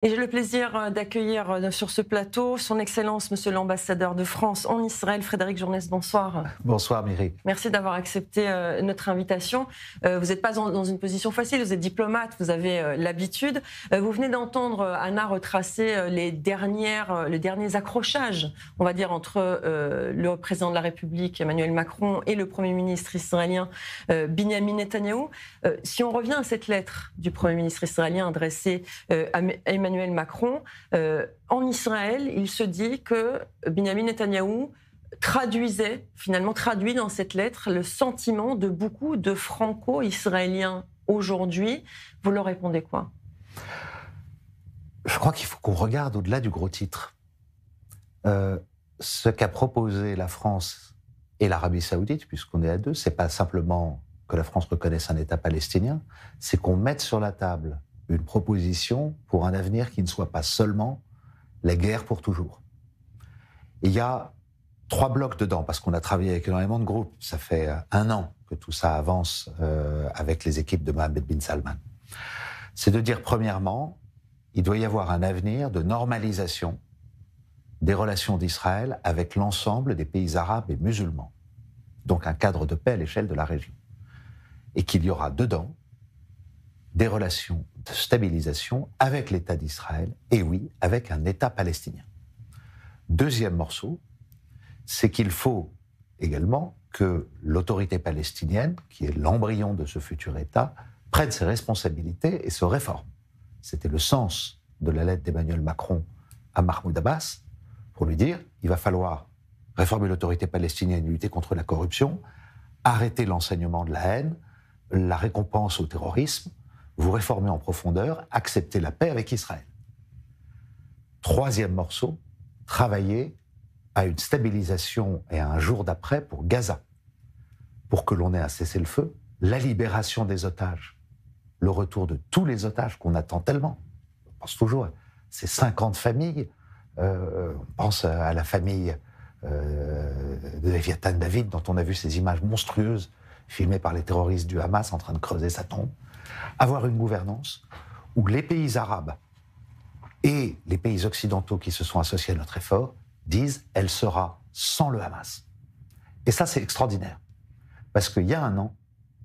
Et j'ai le plaisir d'accueillir sur ce plateau son Excellence, Monsieur l'ambassadeur de France en Israël, Frédéric Journes. Bonsoir. Bonsoir Myri. Merci d'avoir accepté notre invitation. Vous n'êtes pas dans une position facile, vous êtes diplomate, vous avez l'habitude. Vous venez d'entendre Anna retracer les derniers accrochages, on va dire, entre le président de la République, Emmanuel Macron, et le Premier ministre israélien, Binyamin Netanyahou. Si on revient à cette lettre du Premier ministre israélien adressée à Emmanuel Macron, en Israël, il se dit que Binyamin Netanyahou traduit dans cette lettre le sentiment de beaucoup de franco-israéliens aujourd'hui. Vous leur répondez quoi? Je crois qu'il faut qu'on regarde au-delà du gros titre. Ce qu'a proposé la France et l'Arabie Saoudite, puisqu'on est à deux, c'est pas simplement que la France reconnaisse un État palestinien, c'est qu'on mette sur la table une proposition pour un avenir qui ne soit pas seulement la guerre pour toujours. Il y a 3 blocs dedans, parce qu'on a travaillé avec énormément de groupes. Ça fait 1 an que tout ça avance avec les équipes de Mohammed bin Salman. C'est de dire, premièrement, il doit y avoir un avenir de normalisation des relations d'Israël avec l'ensemble des pays arabes et musulmans. Donc un cadre de paix à l'échelle de la région. Et qu'il y aura dedans des relations de stabilisation avec l'État d'Israël, et oui, avec un État palestinien. Deuxième morceau, c'est qu'il faut également que l'autorité palestinienne, qui est l'embryon de ce futur État, prenne ses responsabilités et se réforme. C'était le sens de la lettre d'Emmanuel Macron à Mahmoud Abbas, pour lui dire, il va falloir réformer l'autorité palestinienne, lutter contre la corruption, arrêter l'enseignement de la haine, la récompense au terrorisme, vous réformer en profondeur, accepter la paix avec Israël. Troisième morceau, travailler à une stabilisation et à un jour d'après pour Gaza, pour que l'on ait un cessez-le-feu, la libération des otages, le retour de tous les otages qu'on attend tellement. On pense toujours à ces 50 familles, on pense à la famille de Léviathan David, dont on a vu ces images monstrueuses filmées par les terroristes du Hamas en train de creuser sa tombe. Avoir une gouvernance où les pays arabes et les pays occidentaux qui se sont associés à notre effort disent « elle sera sans le Hamas ». Et ça, c'est extraordinaire. Parce qu'il y a 1 an,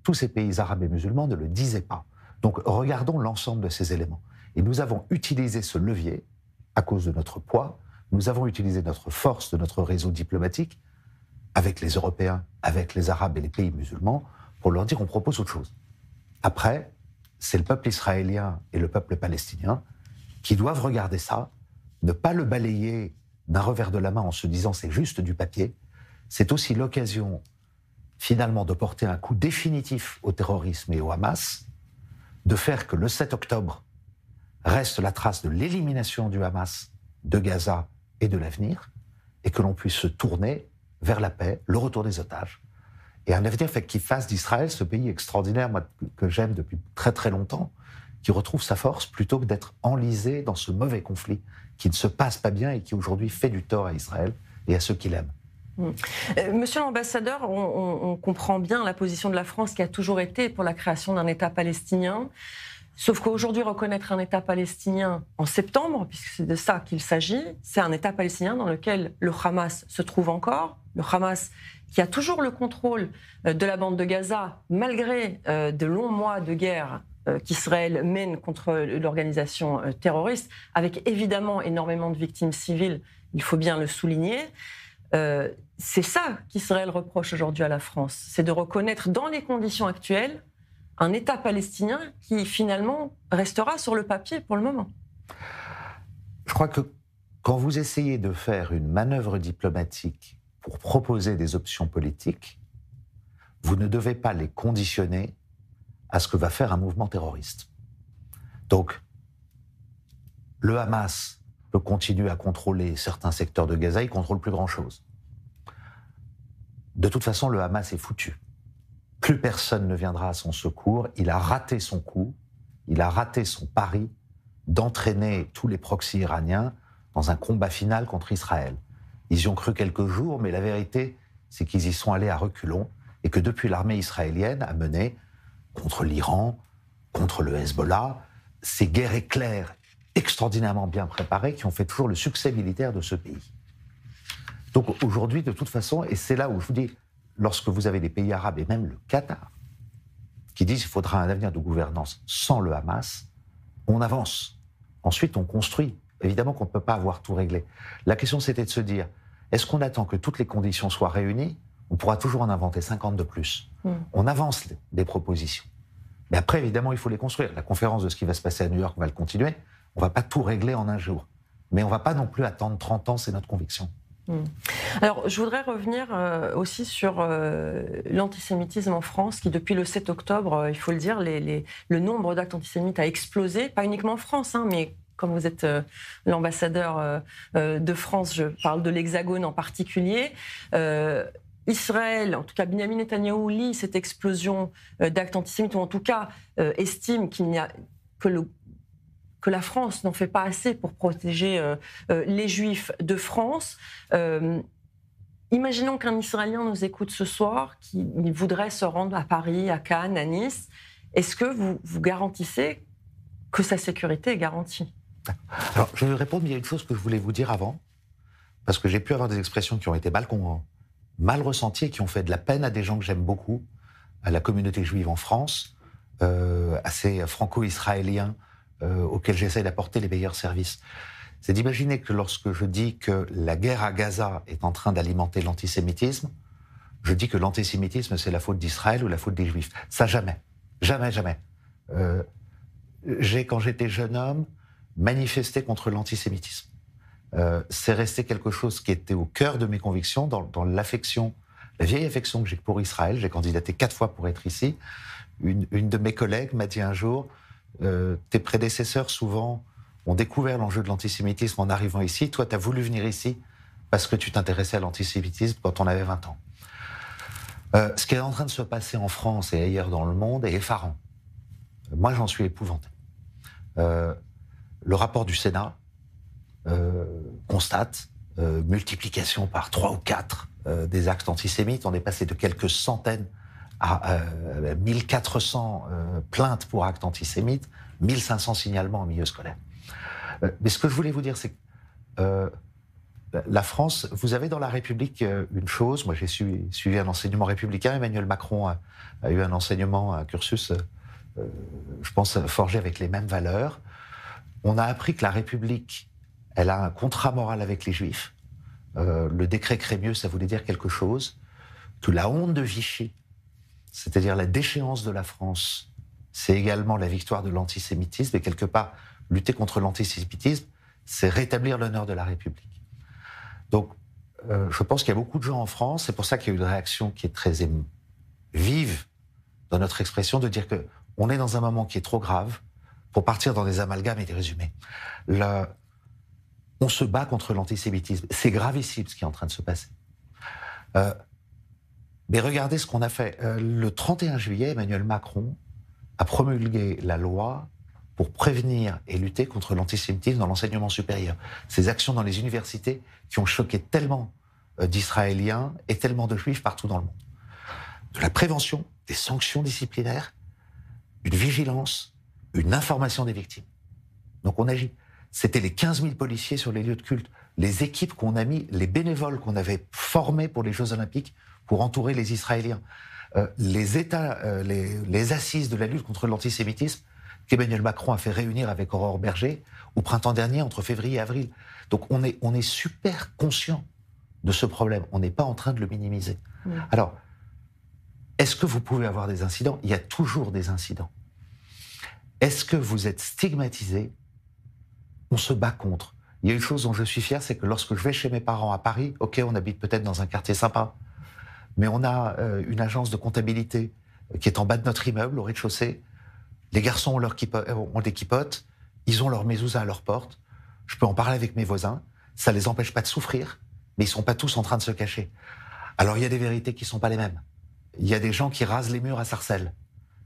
tous ces pays arabes et musulmans ne le disaient pas. Donc, regardons l'ensemble de ces éléments. Et nous avons utilisé ce levier, à cause de notre poids, nous avons utilisé notre force de notre réseau diplomatique, avec les Européens, avec les Arabes et les pays musulmans, pour leur dire on propose autre chose. Après, c'est le peuple israélien et le peuple palestinien qui doivent regarder ça, ne pas le balayer d'un revers de la main en se disant c'est juste du papier. C'est aussi l'occasion, finalement, de porter un coup définitif au terrorisme et au Hamas, de faire que le 7 octobre reste la trace de l'élimination du Hamas, de Gaza et de l'avenir, et que l'on puisse se tourner vers la paix, le retour des otages, et un avenir qui fasse d'Israël ce pays extraordinaire, moi, que j'aime depuis très très longtemps, qui retrouve sa force plutôt que d'être enlisé dans ce mauvais conflit qui ne se passe pas bien et qui aujourd'hui fait du tort à Israël et à ceux qui l'aiment. Monsieur l'ambassadeur, on comprend bien la position de la France qui a toujours été pour la création d'un État palestinien. Sauf qu'aujourd'hui, reconnaître un État palestinien en septembre, puisque c'est de ça qu'il s'agit, c'est un État palestinien dans lequel le Hamas se trouve encore. Le Hamas qui a toujours le contrôle de la bande de Gaza, malgré de longs mois de guerre qu'Israël mène contre l'organisation terroriste, avec évidemment énormément de victimes civiles, il faut bien le souligner. C'est ça qu'Israël reproche aujourd'hui à la France, c'est de reconnaître dans les conditions actuelles un État palestinien qui finalement restera sur le papier pour le moment. Je crois que quand vous essayez de faire une manœuvre diplomatique pour proposer des options politiques, vous ne devez pas les conditionner à ce que va faire un mouvement terroriste. Donc, le Hamas peut continuer à contrôler certains secteurs de Gaza, il ne contrôle plus grand-chose. De toute façon, le Hamas est foutu. Plus personne ne viendra à son secours, il a raté son coup, il a raté son pari d'entraîner tous les proxys iraniens dans un combat final contre Israël. Ils y ont cru quelques jours, mais la vérité, c'est qu'ils y sont allés à reculons et que depuis l'armée israélienne a mené contre l'Iran, contre le Hezbollah, ces guerres éclairs extraordinairement bien préparés qui ont fait toujours le succès militaire de ce pays. Donc aujourd'hui, de toute façon, et c'est là où je vous dis, lorsque vous avez des pays arabes et même le Qatar, qui disent qu'il faudra un avenir de gouvernance sans le Hamas, on avance. Ensuite, on construit. Évidemment qu'on ne peut pas avoir tout réglé. La question, c'était de se dire, est-ce qu'on attend que toutes les conditions soient réunies? On pourra toujours en inventer 50 de plus. On avance des propositions. Mais après, évidemment, il faut les construire. La conférence de ce qui va se passer à New York, on va le continuer. On ne va pas tout régler en un jour. Mais on ne va pas non plus attendre 30 ans, c'est notre conviction. Alors, je voudrais revenir aussi sur l'antisémitisme en France, qui depuis le 7 octobre, il faut le dire, le nombre d'actes antisémites a explosé, pas uniquement en France, mais comme vous êtes l'ambassadeur de France, je parle de l'Hexagone en particulier. Israël, en tout cas Benyamin Netanyahou, lit cette explosion d'actes antisémites, ou en tout cas estime qu'il n'y a que la France n'en fait pas assez pour protéger les Juifs de France. Imaginons qu'un Israélien nous écoute ce soir, qui voudrait se rendre à Paris, à Cannes, à Nice. Est-ce que vous garantissez que sa sécurité est garantie? Alors, je vais répondre, mais il y a une chose que je voulais vous dire avant, parce que j'ai pu avoir des expressions qui ont été mal ressenties et qui ont fait de la peine à des gens que j'aime beaucoup, à la communauté juive en France, à ces franco-israéliens auxquels j'essaie d'apporter les meilleurs services. C'est d'imaginer que lorsque je dis que la guerre à Gaza est en train d'alimenter l'antisémitisme, je dis que l'antisémitisme, c'est la faute d'Israël ou la faute des Juifs. Ça, jamais. Jamais, jamais. Quand j'étais jeune homme, manifesté contre l'antisémitisme. C'est resté quelque chose qui était au cœur de mes convictions, dans l'affection, la vieille affection que j'ai pour Israël. J'ai candidaté 4 fois pour être ici. Une de mes collègues m'a dit un jour, tes prédécesseurs, souvent, ont découvert l'enjeu de l'antisémitisme en arrivant ici. Toi, tu as voulu venir ici parce que tu t'intéressais à l'antisémitisme quand on avait 20 ans. Ce qui est en train de se passer en France et ailleurs dans le monde est effarant. Moi, j'en suis épouvanté. Le rapport du Sénat constate multiplication par 3 ou 4 des actes antisémites. On est passé de quelques centaines à 1400 plaintes pour actes antisémites, 1500 signalements en milieu scolaire. Mais ce que je voulais vous dire, c'est que la France, vous avez dans la République une chose, moi j'ai suivi un enseignement républicain, Emmanuel Macron a eu un enseignement, un cursus, je pense, forgé avec les mêmes valeurs. On a appris que la République, elle a un contrat moral avec les Juifs. Le décret Crémieux, ça voulait dire quelque chose. Que la honte de Vichy, c'est-à-dire la déchéance de la France, c'est également la victoire de l'antisémitisme. Et quelque part, lutter contre l'antisémitisme, c'est rétablir l'honneur de la République. Donc, je pense qu'il y a beaucoup de gens en France, c'est pour ça qu'il y a eu une réaction qui est très vive dans notre expression, de dire qu'on est dans un moment qui est trop grave pour partir dans des amalgames et des résumés. On se bat contre l'antisémitisme. C'est gravissime ce qui est en train de se passer. Mais regardez ce qu'on a fait. Le 31 juillet, Emmanuel Macron a promulgué la loi pour prévenir et lutter contre l'antisémitisme dans l'enseignement supérieur. Ces actions dans les universités qui ont choqué tellement d'Israéliens et tellement de Juifs partout dans le monde. De la prévention, des sanctions disciplinaires, une vigilance, une information des victimes. Donc on agit. C'était les 15 000 policiers sur les lieux de culte, les équipes qu'on a mis, les bénévoles qu'on avait formés pour les Jeux Olympiques pour entourer les Israéliens, les assises de la lutte contre l'antisémitisme qu'Emmanuel Macron a fait réunir avec Aurore Berger au printemps dernier, entre février et avril. Donc on est super conscient de ce problème. On n'est pas en train de le minimiser. Oui. Alors, est-ce que vous pouvez avoir des incidents? Il y a toujours des incidents. Est-ce que vous êtes stigmatisé? On se bat contre. Il y a une chose dont je suis fier, c'est que lorsque je vais chez mes parents à Paris, ok, on habite peut-être dans un quartier sympa, mais on a une agence de comptabilité qui est en bas de notre immeuble, au rez-de-chaussée. Les garçons ont des kippotes, ils ont leur mezouza à leur porte. Je peux en parler avec mes voisins, ça les empêche pas de souffrir, mais ils sont pas tous en train de se cacher. Alors il y a des vérités qui sont pas les mêmes. Il y a des gens qui rasent les murs à Sarcelles,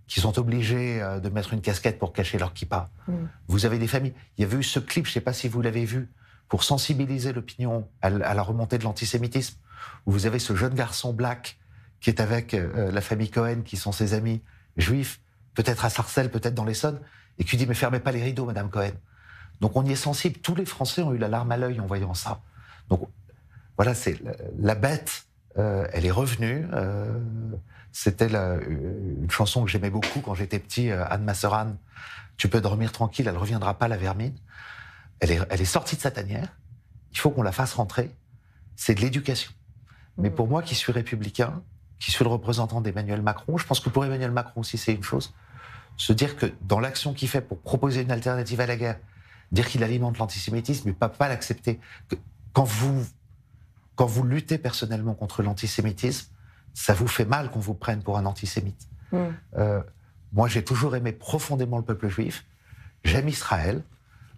qui sont obligés de mettre une casquette pour cacher leur kippa. Vous avez des familles. Il y avait eu ce clip, je ne sais pas si vous l'avez vu, pour sensibiliser l'opinion à la remontée de l'antisémitisme, où vous avez ce jeune garçon black qui est avec la famille Cohen, qui sont ses amis juifs, peut-être à Sarcelles, peut-être dans l'Essonne, et qui dit « Mais fermez pas les rideaux, Madame Cohen ». Donc on y est sensible. Tous les Français ont eu la larme à l'œil en voyant ça. Donc voilà, c'est la bête, elle est revenue. C'était une chanson que j'aimais beaucoup quand j'étais petit, Anne ma sœur Anne. Tu peux dormir tranquille, elle ne reviendra pas, la vermine. Elle est sortie de sa tanière. Il faut qu'on la fasse rentrer. C'est de l'éducation. Mais pour moi, qui suis républicain, qui suis le représentant d'Emmanuel Macron, je pense que pour Emmanuel Macron aussi, c'est une chose. Se dire que dans l'action qu'il fait pour proposer une alternative à la guerre, dire qu'il alimente l'antisémitisme, mais pas l'accepter. Quand vous luttez personnellement contre l'antisémitisme, ça vous fait mal qu'on vous prenne pour un antisémite. Moi, j'ai toujours aimé profondément le peuple juif. J'aime Israël.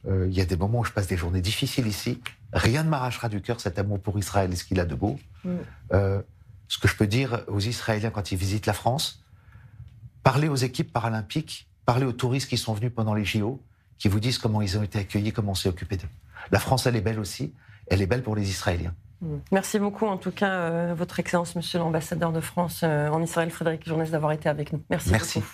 Il y a des moments où je passe des journées difficiles ici. Rien ne m'arrachera du cœur cet amour pour Israël et ce qu'il a de beau. Ce que je peux dire aux Israéliens quand ils visitent la France, parlez aux équipes paralympiques, parlez aux touristes qui sont venus pendant les JO, qui vous disent comment ils ont été accueillis, comment on s'est occupé d'eux. La France, elle est belle aussi. Elle est belle pour les Israéliens. Merci beaucoup, en tout cas, Votre Excellence, Monsieur l'ambassadeur de France en Israël, Frédéric Journes, d'avoir été avec nous. Merci beaucoup.